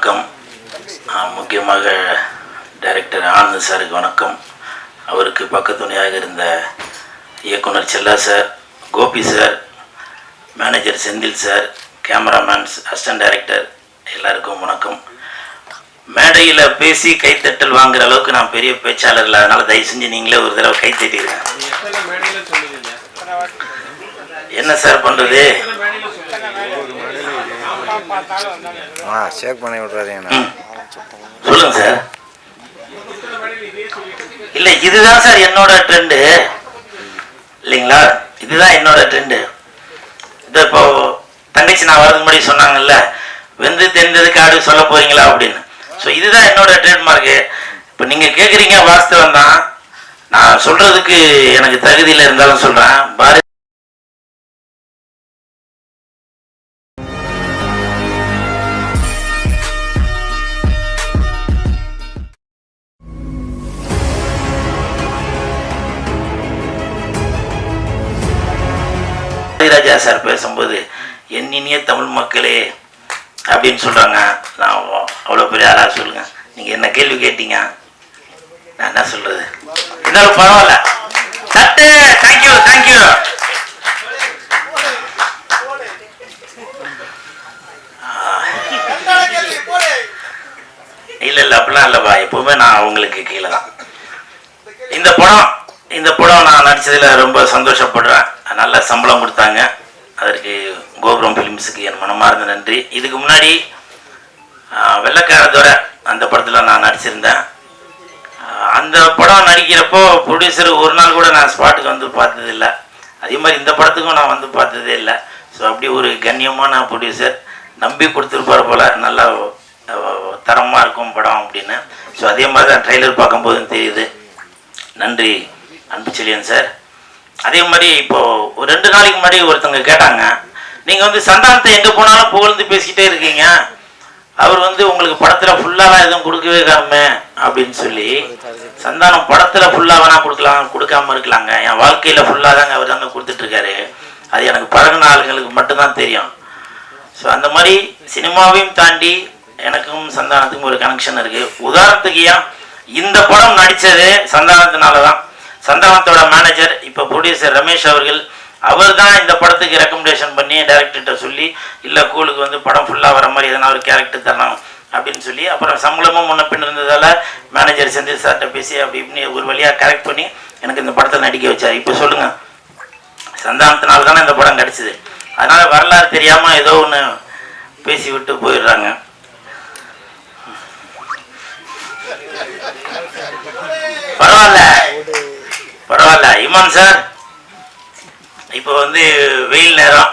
வணக்கம். முக்கியமாக டைரக்டர் ஆனந்த் சாருக்கு வணக்கம். அவருக்கு பக்கத்துணையாக இருந்த இயக்குனர் Chella sir, Gopi sir, manager Senthil sir, cameramen, assistant director எல்லாருக்கும் வணக்கம். மேடையில் பேசி கைத்தட்டல் வாங்குற அளவுக்கு நான் பெரிய பேச்சாளர் இல்லை, அதனால் தயவு செஞ்சு நீங்களே ஒரு தடவை கைத்தட்டிடுங்க. என்ன சார் பண்ணுறது? சொல்லுங்க சார். இல்லை, இதுதான் சார் என்னோட ட்ரெண்டு இல்லைங்களா? இதுதான் என்னோட ட்ரெண்டு. இது இப்போ தங்கச்சி நான் வரதுக்கு முன்னாடி சொன்னாங்கல்ல, வெந்து தெரிந்ததுக்கு ஆடு சொல்ல போறீங்களா அப்படின்னு. ஸோ இதுதான் என்னோட ட்ரேட்மார்க்கு. இப்போ நீங்கள் கேட்குறீங்க, வாஸ்தவம் தான். நான் சொல்றதுக்கு எனக்கு தகுதியில் இருந்தாலும் சொல்கிறேன். பாரதி ராஜா சார் பேசும்போது என் இனிய தமிழ் மக்களே அப்படின்னு சொல்கிறாங்க. நான் அவ்வளோ பெரிய ஆளாக சொல்லுங்க. நீங்கள் என்ன கேள்வி கேட்டீங்க, நான் என்ன சொல்கிறது? இருந்தாலும் பரவாயில்ல. சட்டு தேங்க்யூ தேங்க்யூ. இல்லை இல்லை, அப்படிலாம் இல்லைப்பா. எப்போவுமே நான் அவங்களுக்கு கீழே தான். இந்த படம் நான் நடித்ததில் ரொம்ப சந்தோஷப்படுறேன். நல்ல சம்பளம் கொடுத்தாங்க. அதற்கு கோபுரம் ஃபிலிம்ஸுக்கு என் மனமார்ந்த நன்றி. இதுக்கு முன்னாடி வெள்ளைக்காரத்தோட அந்த படத்தில் நான் நடிச்சிருந்தேன். அந்த படம் நடிக்கிறப்போ ப்ரொடியூசர் ஒரு நாள் கூட நான் ஸ்பாட்டுக்கு வந்து பார்த்ததில்லை. அதே மாதிரி இந்த படத்துக்கும் நான் வந்து பார்த்ததே இல்லை. ஸோ அப்படி ஒரு கண்ணியமான ப்ரொடியூசர் நம்பி கொடுத்துருப்பார் போல், நல்லா தரமாக இருக்கும் படம் அப்படின்னு. ஸோ அதே மாதிரி தான் ட்ரெய்லர் பார்க்கும்போதும் தெரியுது. நன்றி அன்பு செல்லியன் சார். அதே மாதிரி இப்போது ஒரு 2 நாளைக்கு முன்னாடி ஒருத்தவங்க கேட்டாங்க, நீங்கள் வந்து சந்தானத்தை எங்கே போனாலும் புகழ்ந்து பேசிக்கிட்டே இருக்கீங்க, அவர் வந்து உங்களுக்கு படத்தில் ஃபுல்லாலாம் எதுவும் கொடுக்கவே காமே அப்படின்னு சொல்லி. சந்தானம் படத்தில் ஃபுல்லாக வேணால் கொடுக்காம இருக்கலாங்க. என் வாழ்க்கையில் ஃபுல்லாக தாங்க அவர் தாங்க கொடுத்துட்ருக்காரு. அது எனக்கு பழகின ஆளுங்களுக்கு மட்டும்தான் தெரியும். ஸோ அந்த மாதிரி சினிமாவையும் தாண்டி எனக்கும் சந்தானத்துக்கும் ஒரு கனெக்ஷன் இருக்குது. உதாரணத்துக்கு இந்த படம் நடித்தது சந்தானத்தினால தான். சந்தானத்தோட மேனேஜர் இப்போ ப்ரொடியூசர் ரமேஷ் அவர் தான் இந்த படத்துக்கு ரெக்கமெண்டேஷன் பண்ணி டைரக்டர்கிட்ட சொல்லி, இல்லை கூலுக்கு வந்து படம் ஃபுல்லாக வர மாதிரி எதனா ஒரு கேரக்டர் தரணும் அப்படின்னு சொல்லி, அப்புறம் சம்பளமும் முன்ன பின் இருந்ததால் மேனேஜர் செந்தில் சார்கிட்ட பேசி அப்படி இப்படி ஒரு வழியாக கரெக்ட் பண்ணி எனக்கு இந்த படத்தை நடிக்க வச்சார். இப்போ சொல்லுங்கள், சந்தானத்தினால தானே இந்த படம் கிடச்சிது. அதனால் வரலாறு தெரியாமல் ஏதோ ஒன்று பேசி விட்டு போயிடுறாங்க. பரவாயில்ல இமான் சார். இப்போ வந்து வெயில் நேரம்,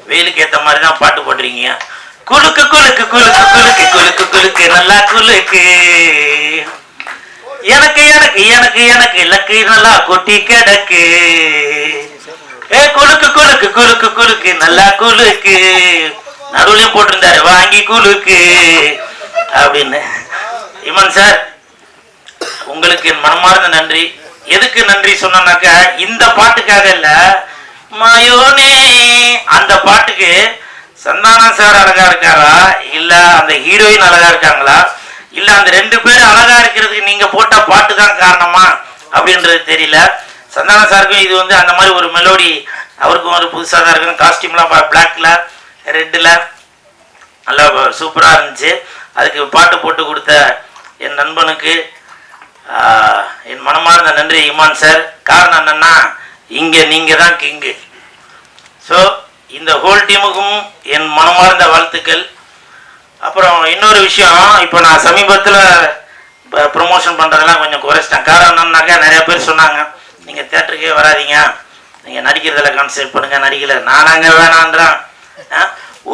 வெயிலுக்கு ஏற்ற மாதிரி தான் பாட்டு போட்டுருக்கீங்க. குலுக்கு குலுக்கு குலுக்கு குலுக்கு குலுக்கு குலுக்கு நல்லா குலுக்கு, எனக்கு எனக்கு எனக்கு எனக்கு இலக்கு நல்லா கொட்டி கிடக்கு, குலுக்கு குலுக்கு குலுக்கு குலுக்கு நல்லா குலுக்கு. நடுவுலையும் போட்டிருந்தாரு வாங்கி குலுக்கு அப்படின்னு. இமான் சார், உங்களுக்கு என் மனமார்ந்த நன்றி. எதுக்கு நன்றி சொன்னாக்கா, இந்த பாட்டுக்காக இல்லை, மாயோனே அந்த பாட்டுக்கு சந்தானம் சார் அழகா இருக்காரா, இல்ல அந்த ஹீரோயின் அழகா இருக்காங்களா, இல்ல அந்த 2 பேரும் அழகா இருக்கிறதுக்கு நீங்க போட்ட பாட்டு தான் காரணமா அப்படின்றது தெரியல. சந்தானம் சாருக்கும் இது வந்து அந்த மாதிரி ஒரு மெலோடி, அவருக்கும் ஒரு புதுசாக தான் இருக்கும். காஸ்டியூம்லாம் பிளாக்ல ரெட்டில் நல்லா சூப்பராக இருந்துச்சு. அதுக்கு பாட்டு போட்டு கொடுத்த என் நண்பனுக்கு என் மனமார்ந்த நன்றி இமான் சார். காரணம் என்னன்னா, இங்கே நீங்கள் தான் கிங்கு. ஸோ இந்த ஹோல் டீமுக்கும் என் மனமார்ந்த வாழ்த்துக்கள். அப்புறம் இன்னொரு விஷயம், இப்போ நான் சமீபத்தில் ப்ரொமோஷன் பண்ணுறதெல்லாம் கொஞ்சம் குறைச்சிட்டேன். காரணம் என்னன்னாக்கா, நிறைய பேர் சொன்னாங்க நீங்கள் தேட்டருக்கே வராதிங்க, நீங்கள் நடிக்கிறதில் கான்சென்ட்ரேட் பண்ணுங்கள். நடிக்கலை நானாங்க வேணான்றான்.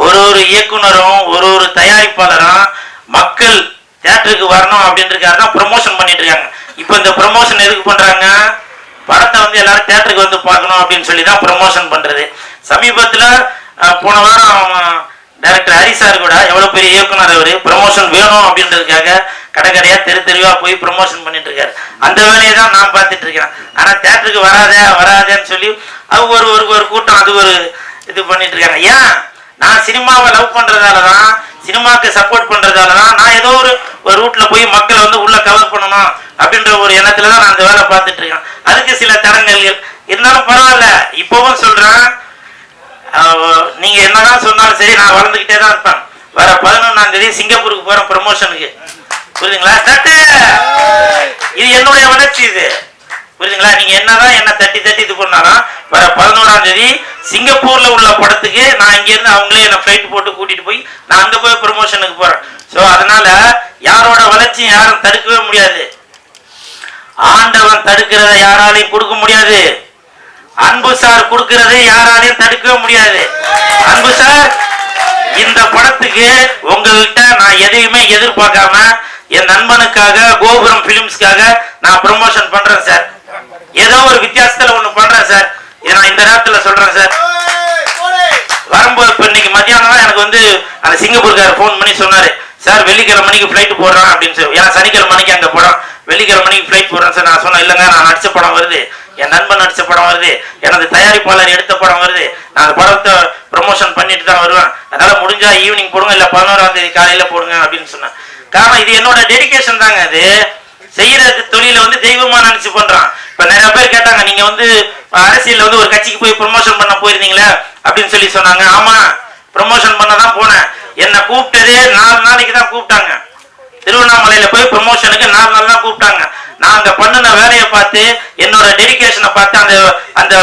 ஒரு இயக்குனரும் ஒரு தயாரிப்பாளரும் மக்கள் தேட்டருக்கு வரணும் அப்படின்றதுக்காக தான் ப்ரொமோஷன் பண்ணிட்டு இருக்காங்க. இப்போ இந்த ப்ரொமோஷன் எதுக்கு பண்ணுறாங்க, படத்தை வந்து எல்லாரும் தேட்டருக்கு வந்து பார்க்கணும் அப்படின்னு சொல்லி தான் ப்ரொமோஷன் பண்ணுறது. சமீபத்தில் போன வாரம் டைரக்டர் ஹரி சார் கூட, எவ்வளோ பெரிய இயக்குனர் அவர், ப்ரொமோஷன் வேணும் அப்படின்றதுக்காக கடைக்கடையாக தெருவாக போய் ப்ரொமோஷன் பண்ணிட்டு இருக்காரு. அந்த வேலையை தான் நான் பார்த்துட்டு இருக்கேன். ஆனால் தேட்டருக்கு வராதேன்னு சொல்லி அது ஒரு கூட்டம் அது ஒரு இது பண்ணிட்டு இருக்காங்க. ஏன், நான் சினிமாவை லவ் பண்ணுறதால தான் சினிமாக்கு சப்போர்ட் பண்றதால தான் நான் ஏதோ ஒரு ரூட்ல போய் மக்களை வந்து உள்ள கவர் பண்ணணும் அப்படின்ற ஒரு எண்ணத்துல தான் நான் அந்த வேலை பார்த்துட்டு இருக்கேன். அதுக்கு சில தடங்கள் இருந்தாலும் பரவாயில்ல. இப்பவும் சொல்றேன், நீங்க என்னதான் சொன்னாலும் சரி, நான் வளர்ந்துகிட்டே தான் இருப்பேன். வர 11ஆம் தேதி சிங்கப்பூருக்கு போறேன் ப்ரமோஷனுக்கு. புரியுதுங்களா? தட்டு, இது என்னுடைய வளர்ச்சி. இது புரியுதுங்களா? நீங்க என்னதான் என்ன தட்டி இது பண்ணாலும் வர 11ஆம் தேதி சிங்கப்பூர்ல உள்ள படத்துக்கு நான் இங்க இருந்து அவங்களே என்ன ஃபிளைட் போட்டு கூட்டிட்டு போய் நான் அங்க போய் ப்ரமோஷனுக்கு போறேன். சோ அதனால யாரோட வளர்ச்சியும் யாரும் தடுக்கவே முடியாது. ஆண்டவன் தடுக்கிறத யாராலையும் கொடுக்க முடியாது. அன்பு சார் கொடுக்கறதை யாராலையும் தடுக்கவே முடியாது. அன்பு சார், இந்த படத்துக்கு உங்கள்கிட்ட நான் எதையுமே எதிர்பார்க்காம என் நண்பனுக்காக, கோபுரம் பிலிம்ஸ்க்காக நான் ப்ரமோஷன் பண்றேன் சார். ஏதோ ஒரு வித்தியாசத்துல ஒண்ணு பண்றேன் சார். இதை நான் இந்த நேரத்துல சொல்றேன் சார். வரும்போது இப்ப இன்னைக்கு மத்தியானம் தான் எனக்கு வந்து அந்த சிங்கப்பூர்காரர் போன் பண்ணி சொன்னாரு, சார் வெள்ளிக்கிழமை மணிக்கு ஃபிளைட் போடுறான் அப்படின்னு சொல்லி. ஏன்னா சனிக்கிழமை மணிக்கு அங்க போறோம், வெள்ளிக்கிழமை மணிக்கு ஃபிளைட் போடுறேன் சார். நான் சொன்னேன், இல்லைங்க நான் நடிச்ச படம் வருது, என் நண்பன் நடிச்ச படம் வருது, எனது தயாரிப்பாளர் எடுத்த படம் வருது, நான் அந்த படத்தை ப்ரமோஷன் பண்ணிட்டு தான் வருவேன். அதனால முடிஞ்சா ஈவினிங் போடுங்க, இல்ல 11ஆம் தேதி காலையில போடுங்க அப்படின்னு சொன்னேன். காரணம் இது என்னோட டெடிகேஷன் தாங்க. அது செய்யற தொழில வந்து தெய்வமா நினைச்சு பண்றான். இப்ப நிறைய பேர் கேட்டாங்க, நீங்க வந்து அரசியல்ல வந்து ஒரு கட்சிக்கு போய் ப்ரமோஷன் பண்ண போயிருந்தீங்களே அப்படின்னு சொல்லி சொன்னாங்க. ஆமா, ப்ரமோஷன் பண்ண தான் போனேன். என்ன கூப்பிட்டதே 4 நாளைக்கு தான் கூப்பிட்டாங்க. திருவண்ணாமலையில போய் ப்ரமோஷனுக்கு 4 நாள் தான் கூப்பிட்டாங்க. நான் அங்க பண்ணின வேலையை பார்த்து, என்னோட டெடிகேஷனை பார்த்து அந்த அந்த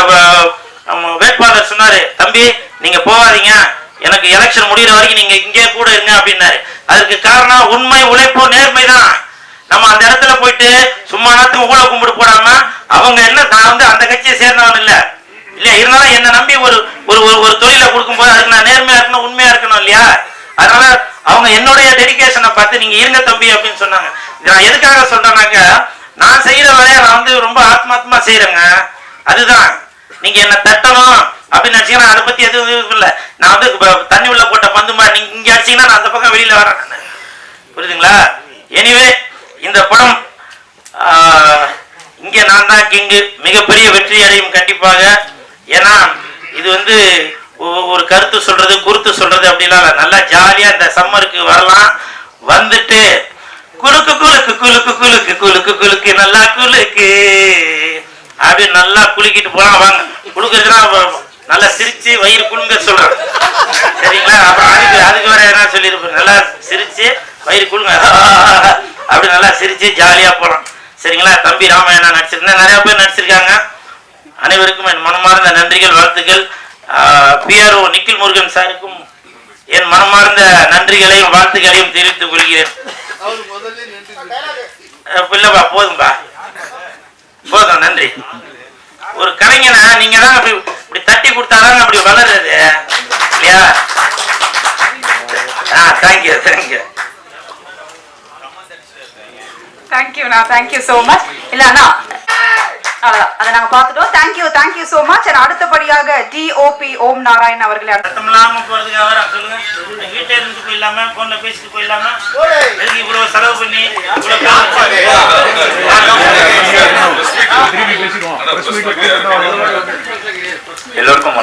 வேட்பாளர் சொன்னாரு, தம்பி நீங்க போகாதீங்க, எனக்கு எலெக்ஷன் முடிகிற வரைக்கும் நீங்க இங்கே கூட இருங்க அப்படின்னாரு. அதுக்கு காரணம் உண்மை, உழைப்பு, நேர்மை தான். நம்ம அந்த இடத்துல போயிட்டு சும்மா நேரத்துக்கு ஊழ கும்பிடு போடாம, அவங்க என்ன, நான் வந்து அந்த கட்சியை சேர்ந்தவன் இல்ல இல்லையா, இருந்தாலும் என்ன நம்பி ஒரு ஒரு தொழிலை கொடுக்கும் போது அதுக்கு நான் நேர்மையா இருக்கணும், உண்மையா இருக்கணும் இல்லையா. அதனால அவங்க என்னுடைய டெடிகேஷனை பார்த்து நீங்க இருங்க தம்பி அப்படின்னு சொன்னாங்க. நான் எதுக்காக சொல்றேன்னாக்க, நான் செய்யற வேலையை நான் வந்து ரொம்ப ஆத்மாத்மா செய்யறேங்க. அதுதான் நீங்க என்ன தட்டணும் அப்படின்னு நினைச்சீங்கன்னா அதை பத்தி எதுவும் இல்லை. நான் வந்து தண்ணி உள்ள போட்ட பந்து மாதிரி நீங்க இங்க அடிச்சீங்கன்னா நான் அந்த பக்கம் வெளியில வரேன். புரியுதுங்களா? எனிவே இந்த படம் இங்க நான் தான் கிங்கு, மிகப்பெரிய வெற்றி அடையும் கண்டிப்பாக. ஏன்னா இது வந்து ஒரு கருத்து சொல்றது, குருத்து சொல்றது அப்படிலாம் நல்லா ஜாலியா இந்த சம்மருக்கு வரலாம். வந்துட்டு குலுக்கு குலுக்கு குலுக்கு குலுக்கு குலுக்கு குலுக்கு நல்லா குலுக்கு அப்படின்னு நல்லா குலுக்கிட்டு போலாம். வாங்க, குலுக்குறதுனா நல்லா சிரிச்சு வயிறு குலுங்க சொல்றேன், சரிங்களா? அப்புறம் அதுக்கு வேற என்ன சொல்லிருப்பேன், நல்லா சிரிச்சு வயிறு குலுங்க அப்படி நல்லா சிரிச்சு ஜாலியா போலாம், சரிங்களா? தம்பி ராமாயணா நடிச்சிருந்தேன், நிறைய பேர் நடிச்சிருக்காங்க. அனைவருக்கும் என் மனமார்ந்த நன்றிகள், வாழ்த்துக்கள். PRO நிக்கில் முருகன் சாருக்கும் என் மனமார்ந்த நன்றிகளையும் வாழ்த்துக்களையும் தெரிவித்துக் கொள்கிறேன். இல்லப்பா, போதும்பா, போதும், நன்றி. ஒரு கலைஞனா நீங்க தான் அப்படி இப்படி தட்டி கொடுத்தாதாங்க அப்படி வளருது இல்லையா? தேங்க்யூ தேங்க்யூ தேங்க்யூண்ணா, தேங்க்யூ ஸோ மச். இல்லைண்ணா அவ்வளோதான், அதை நாங்கள் பார்த்துட்டோம். Thank you thank you so much. அடுத்தபடியாக DOP ஓம் நாராயண் அவர்களே. சத்தம் இல்லாமல் போகிறதுக்காக வர சொல்லுங்க. வீட்டில் இருந்து போயிடலாம, ஃபோனில் பேசிட்டு போயிடலாம, இவ்வளோ செலவு பண்ணி எல்லோருக்கும்